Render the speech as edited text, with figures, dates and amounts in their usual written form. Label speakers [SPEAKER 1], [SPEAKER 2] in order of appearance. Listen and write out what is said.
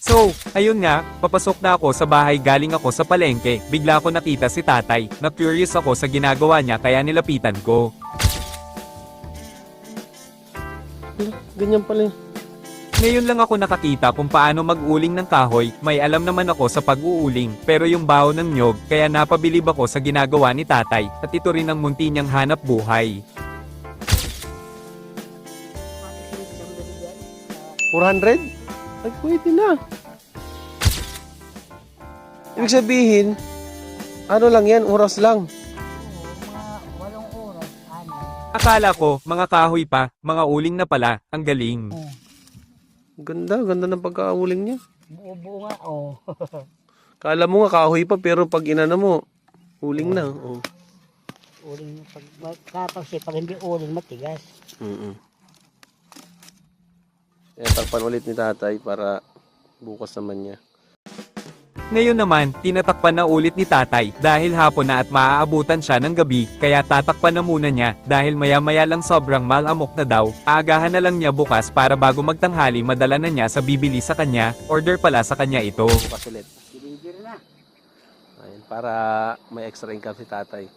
[SPEAKER 1] So, ayun nga, papasok na ako sa bahay galing ako sa palengke. Bigla ko nakita si tatay. Na-curious ako sa ginagawa niya kaya nilapitan ko.
[SPEAKER 2] Ganyan pala yun.
[SPEAKER 1] Ngayon lang ako nakakita kung paano mag-uling ng kahoy, may alam naman ako sa pag-uuling, pero yung baho ng nyog, kaya napabilib ako sa ginagawa ni tatay, at ito rin ang munti niyang hanap buhay.
[SPEAKER 2] 400? Ay, pwede na. Ibig sabihin, ano lang yan, oras lang.
[SPEAKER 3] Mga 8 oras, ano.
[SPEAKER 1] Akala ko, mga kahoy pa, mga uling na pala, ang galing.
[SPEAKER 2] Ganda, ganda ng pagkauling niya.
[SPEAKER 3] Buo-buo nga, oh.
[SPEAKER 2] Kala mo nga kahoy pa, pero pag inano mo, uling na. Oh.
[SPEAKER 3] Uling, pag hindi uling, matigas.
[SPEAKER 2] Takpan ulit ni tatay para bukas naman niya.
[SPEAKER 1] Ngayon naman, tinatakpan na ulit ni tatay, dahil hapon na at maaabutan siya ng gabi, kaya tatakpan na muna niya, dahil maya-maya lang sobrang malamok na daw, aagahan na lang niya bukas para bago magtanghali madala na niya sa bibili sa kanya, order pala sa kanya ito.
[SPEAKER 2] Bukas ulit.
[SPEAKER 3] Deliver na.
[SPEAKER 2] Ayun, para may extra income si tatay.